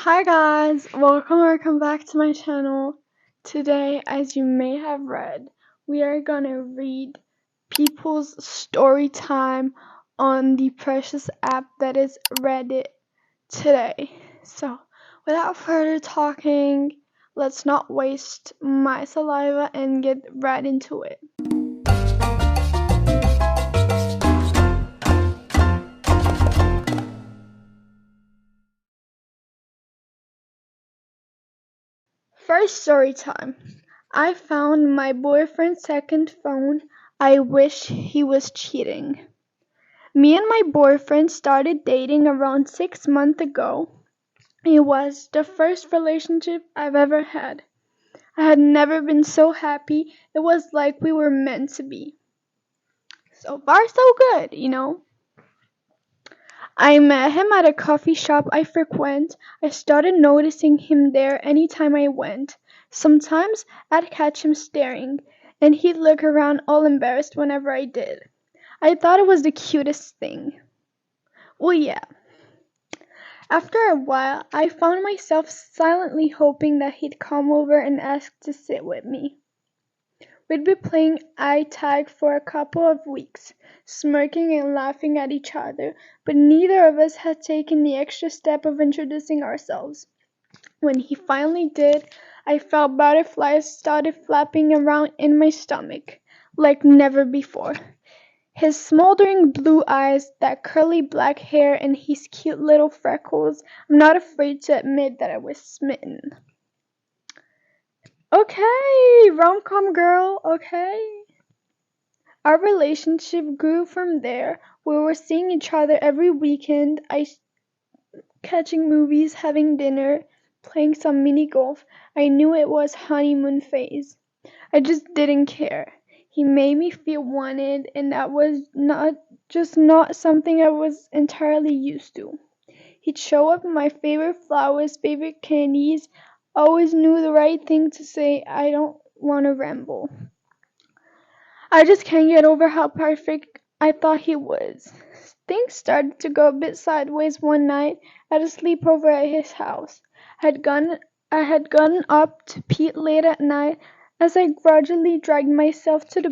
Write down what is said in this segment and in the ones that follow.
Hi guys, welcome back to my channel. Today, as you may have read, we are gonna read people's story time on the precious app that is Reddit today. So, without further talking, let's not waste my saliva and get right into it. First story time. I found my boyfriend's second phone. I wish he was cheating. Me and my boyfriend started dating around 6 months ago. It was the first relationship I've ever had. I had never been so happy. It was like we were meant to be. So far, so good, you know. I met him at a coffee shop I frequent. I started noticing him there anytime I went. Sometimes I'd catch him staring, and he'd look around all embarrassed whenever I did. I thought it was the cutest thing. Well, yeah. After a while, I found myself silently hoping that he'd come over and ask to sit with me. We'd be playing tag for a couple of weeks, smirking and laughing at each other, but neither of us had taken the extra step of introducing ourselves. When he finally did, I felt butterflies started flapping around in my stomach, like never before. His smoldering blue eyes, that curly black hair, and his cute little freckles, I'm not afraid to admit that I was smitten. Okay, rom-com girl, okay. Our relationship grew from there. We were seeing each other every weekend, catching movies, having dinner, playing some mini golf. I knew it was honeymoon phase. I just didn't care. He made me feel wanted, and that was not something I was entirely used to. He'd show up with my favorite flowers, favorite candies, always knew the right thing to say. I don't want to ramble. I just can't get over how perfect I thought he was. Things started to go a bit sideways one night at a sleepover at his house. I had gone up to Pete late at night. As I gradually dragged myself to the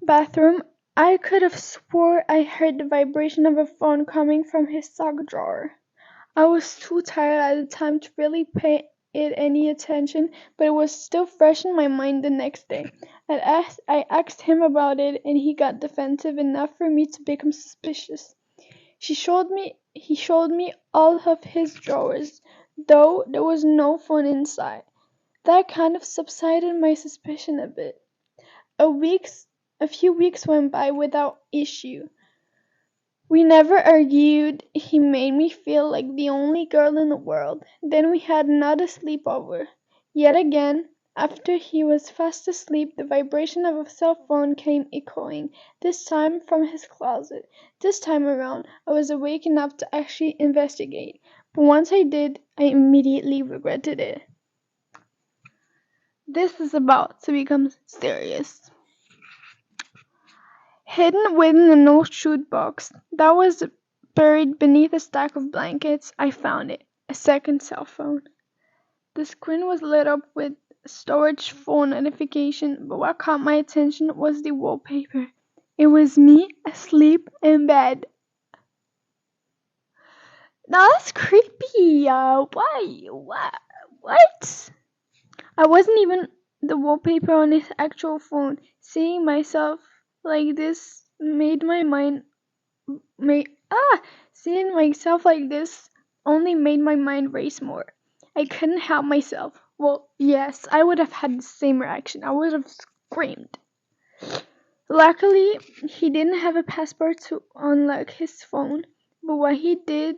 bathroom, I could have swore I heard the vibration of a phone coming from his sock drawer. I was too tired at the time to really pay it any attention, but it was still fresh in my mind the next day. I asked him about it, and he got defensive enough for me to become suspicious. He showed me all of his drawers, though there was no phone inside. That kind of subsided my suspicion a bit. A few weeks went by without issue. We never argued. He made me feel like the only girl in the world. Then we had another sleepover. Yet again, after he was fast asleep, the vibration of a cell phone came echoing, this time from his closet. This time around, I was awake enough to actually investigate. But once I did, I immediately regretted it. This is about to become serious. Hidden within an old shoot box that was buried beneath a stack of blankets, I found it. A second cell phone. The screen was lit up with storage phone notification, but what caught my attention was the wallpaper. It was me asleep in bed. Now that's creepy. Why? What? I wasn't even the wallpaper on his actual phone. Seeing myself like this made my mind seeing myself like this only made my mind race more. I couldn't help myself. Well, yes, I would have had the same reaction. I would have screamed. Luckily, he didn't have a password to unlock his phone, but what he did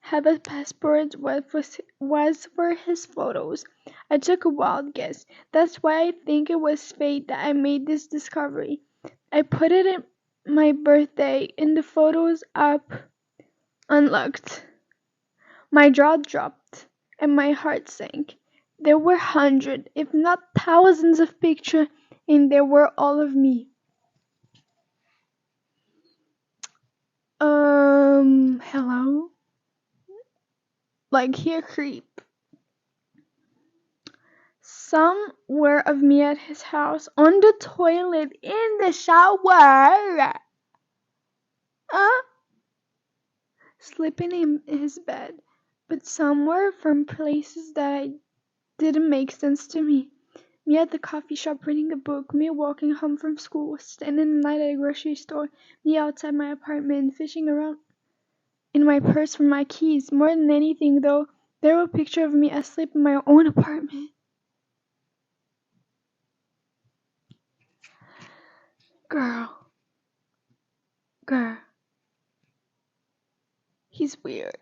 have a password was for his photos. I took a wild guess. That's why I think it was fate that I made this discovery. I put it in my birthday in the photos app unlocked. My jaw dropped and my heart sank. There were hundreds, if not thousands of pictures, and they were all of me. Hello? like he a creep. Some were of me at his house, on the toilet, in the shower, sleeping in his bed. But some were from places that didn't make sense to me. Me at the coffee shop reading a book, me walking home from school, standing the night at a grocery store, me outside my apartment, fishing around in my purse for my keys. More than anything, though, there was a picture of me asleep in my own apartment. Girl. He's weird.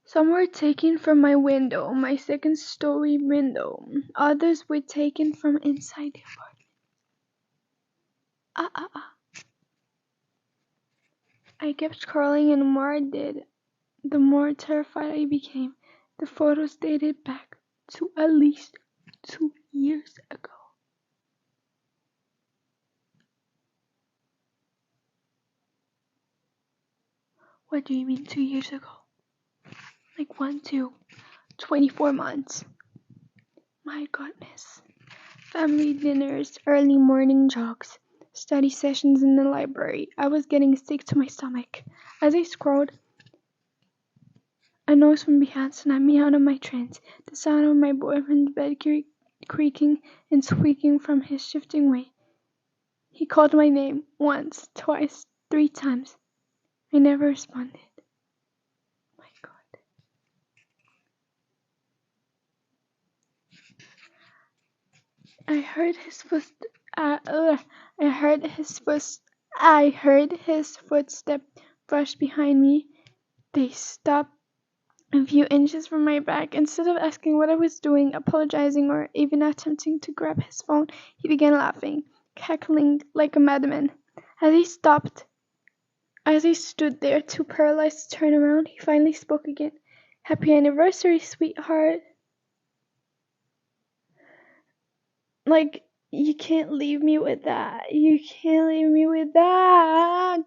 Some were taken from my window, my second-story window. Others were taken from inside the apartment. I kept scrolling, and the more I did, the more terrified I became. The photos dated back to at least 2 years ago. What do you mean 2 years ago? Like 1 to 24 months. My goodness. Family dinners, early morning jogs, study sessions in the library. I was getting sick to my stomach. As I scrolled, a noise from behind snapped me out of my trance. The sound of my boyfriend's bed creaking and squeaking from his shifting weight. He called my name once, twice, 3 times. I never responded. My God. I heard his footstep brush behind me. They stopped a few inches from my back. Instead of asking what I was doing, apologizing, or even attempting to grab his phone, he began laughing, cackling like a madman. As he stood there, too paralyzed to turn around, he finally spoke again. "Happy anniversary, sweetheart." Like, you can't leave me with that. You can't leave me with that.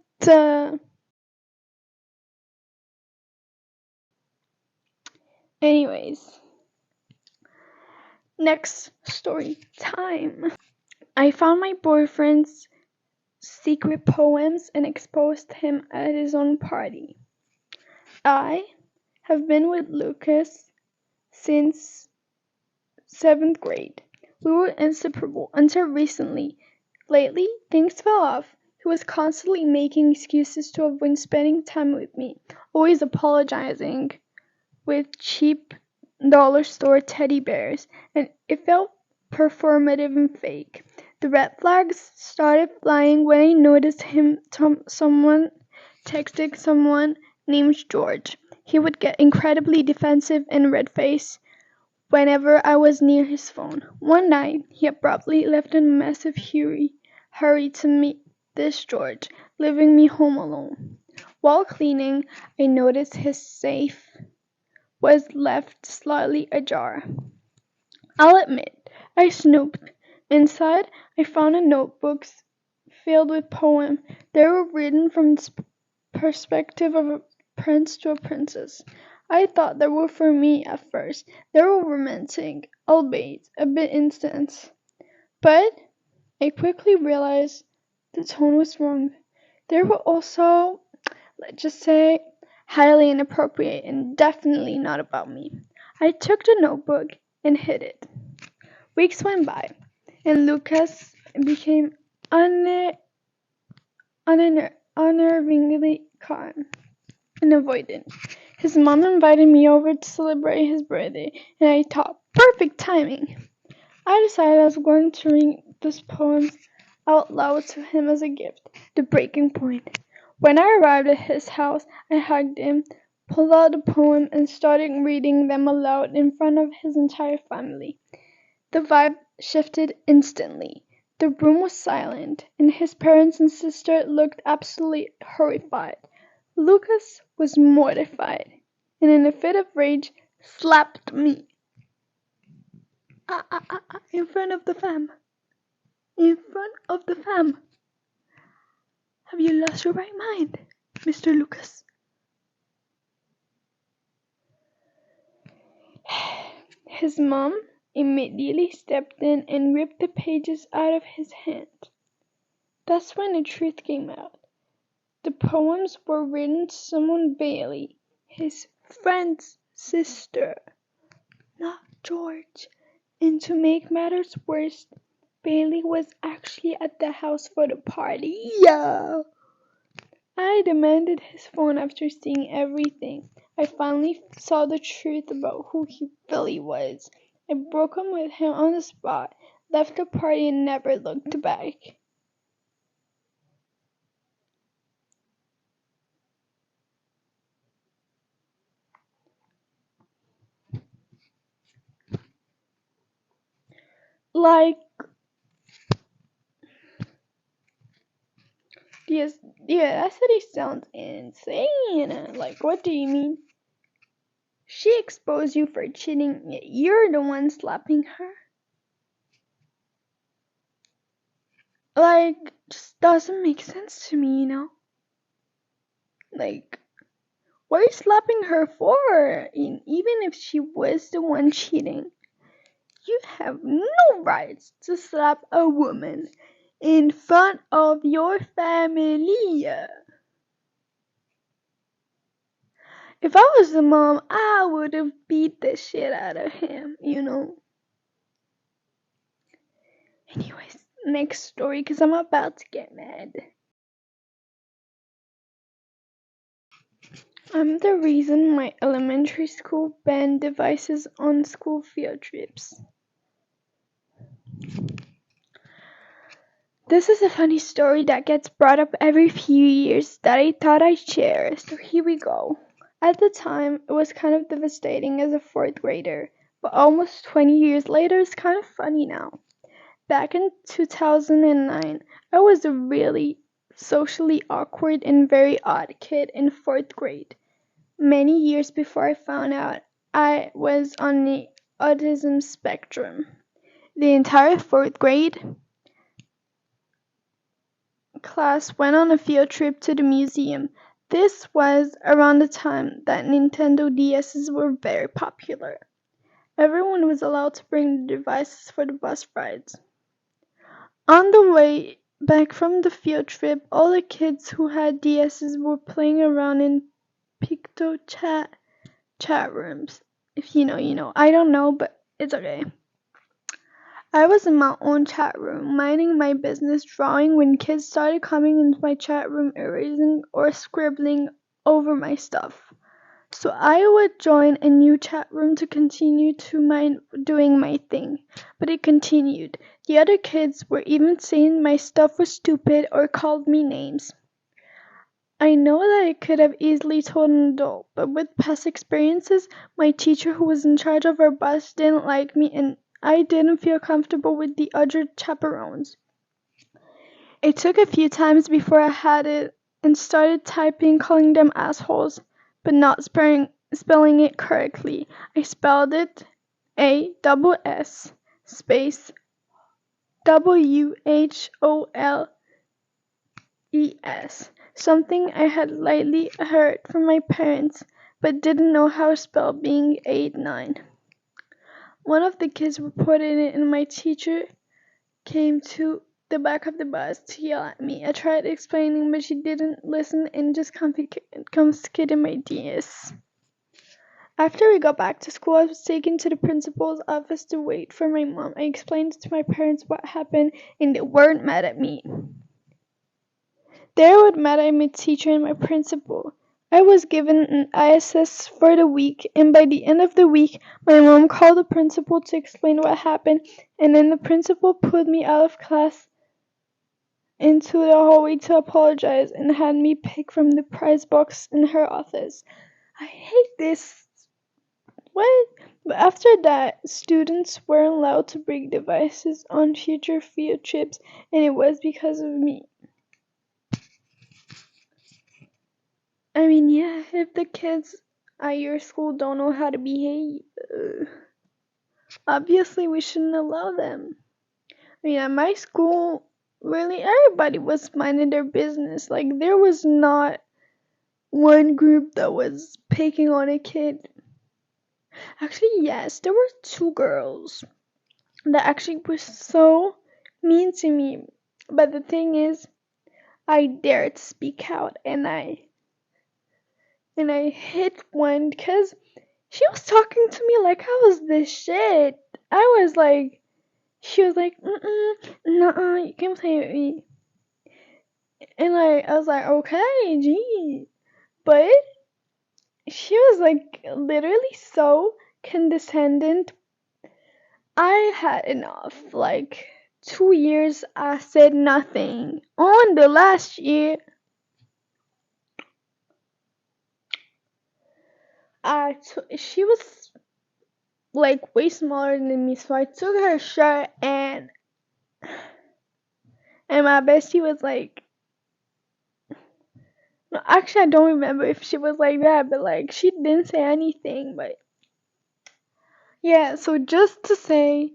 Anyways, next story time. I found my boyfriend's secret poems and exposed him at his own party. I have been with Lucas since 7th grade. We were inseparable until recently. Lately, things fell off. He was constantly making excuses to avoid spending time with me, always apologizing with cheap dollar store teddy bears, and it felt performative and fake. The red flags started flying when I noticed him someone texting someone named George. He would get incredibly defensive and red-faced whenever I was near his phone. One night, he abruptly left in a massive hurry to meet this George, leaving me home alone. While cleaning, I noticed his safe was left slightly ajar. I'll admit, I snooped. Inside, I found a notebook filled with poems. They were written from the perspective of a prince to a princess. I thought they were for me at first. They were romantic, albeit a bit intense. But I quickly realized the tone was wrong. They were also, let's just say, highly inappropriate and definitely not about me. I took the notebook and hid it. Weeks went by, and Lucas became unnervingly calm and avoidant. His mom invited me over to celebrate his birthday, and I thought, perfect timing. I decided I was going to read this poem out loud to him as a gift, the breaking point. When I arrived at his house, I hugged him, pulled out the poem, and started reading them aloud in front of his entire family. The vibe shifted instantly. The room was silent, and his parents and sister looked absolutely horrified. Lucas was mortified, and in a fit of rage, slapped me. In front of the fam. In front of the fam. Have you lost your right mind, Mr. Lucas? His mom immediately stepped in and ripped the pages out of his hand. That's when the truth came out. The poems were written to someone Bailey, his friend's sister, not George. And to make matters worse, Bailey was actually at the house for the party. Yeah. I demanded his phone after seeing everything. I finally saw the truth about who he really was. I broke up with him on the spot, left the party, and never looked back. Like, yes, yeah, that city sounds insane. Like, what do you mean? She exposed you for cheating, yet you're the one slapping her? Like, just doesn't make sense to me, you know? Like, what are you slapping her for? Even if she was the one cheating, you have no rights to slap a woman in front of your family. If I was the mom, I would have beat the shit out of him, you know? Anyways, next story, because I'm about to get mad. I'm the reason my elementary school banned devices on school field trips. This is a funny story that gets brought up every few years that I thought I'd share, so here we go. At the time, it was kind of devastating as a fourth grader, but almost 20 years later, it's kind of funny now. Back in 2009, I was a really socially awkward and very odd kid in fourth grade. Many years before I found out I was on the autism spectrum. The entire fourth grade class went on a field trip to the museum. This was around the time that Nintendo DSs were very popular. Everyone was allowed to bring the devices for the bus rides. On the way back from the field trip, all the kids who had DSs were playing around in Picto chat rooms. If you know, you know. I don't know, but it's okay. I was in my own chat room, minding my business, drawing, when kids started coming into my chat room, erasing or scribbling over my stuff. So I would join a new chat room to continue doing my thing. But it continued. The other kids were even saying my stuff was stupid or called me names. I know that I could have easily told an adult, but with past experiences, my teacher who was in charge of our bus didn't like me and I didn't feel comfortable with the other chaperones. It took a few times before I had it and started typing calling them assholes, but not spelling it correctly. I spelled it ASS space WHOLES, something I had lightly heard from my parents, but didn't know how to spell being 8-9. One of the kids reported it and my teacher came to the back of the bus to yell at me. I tried explaining, but she didn't listen and just confiscated my DS. After we got back to school, I was taken to the principal's office to wait for my mom. I explained to my parents what happened, and they weren't mad at me. They were mad at my teacher and my principal. I was given an ISS for the week, and by the end of the week, my mom called the principal to explain what happened, and then the principal pulled me out of class into the hallway to apologize and had me pick from the prize box in her office. I hate this. What? But after that, students weren't allowed to bring devices on future field trips, and it was because of me. I mean, yeah, if the kids at your school don't know how to behave, obviously we shouldn't allow them. I mean, at my school, really everybody was minding their business. Like, there was not one group that was picking on a kid. Actually, yes, there were two girls that actually were so mean to me. But the thing is, I dared to speak out, and I hit one because she was talking to me like I was the shit. I was like, she was like, no, you can't play with me. And I was like, okay, gee. But she was like literally so condescending. I had enough. Like 2 years, I said nothing. On the last year, she was like way smaller than me, so I took her shirt and my bestie was like, no, actually I don't remember if she was like that, but like she didn't say anything. But yeah, so just to say,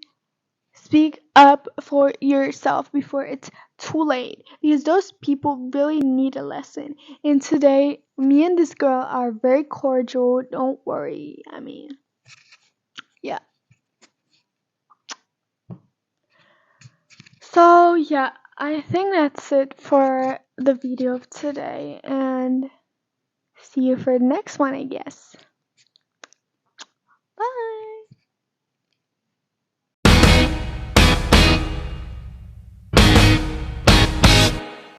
speak up for yourself before it's too late, because those people really need a lesson. And today, me and this girl are very cordial. Don't worry. I mean, yeah. So, yeah, I think that's it for the video of today. And see you for the next one, I guess.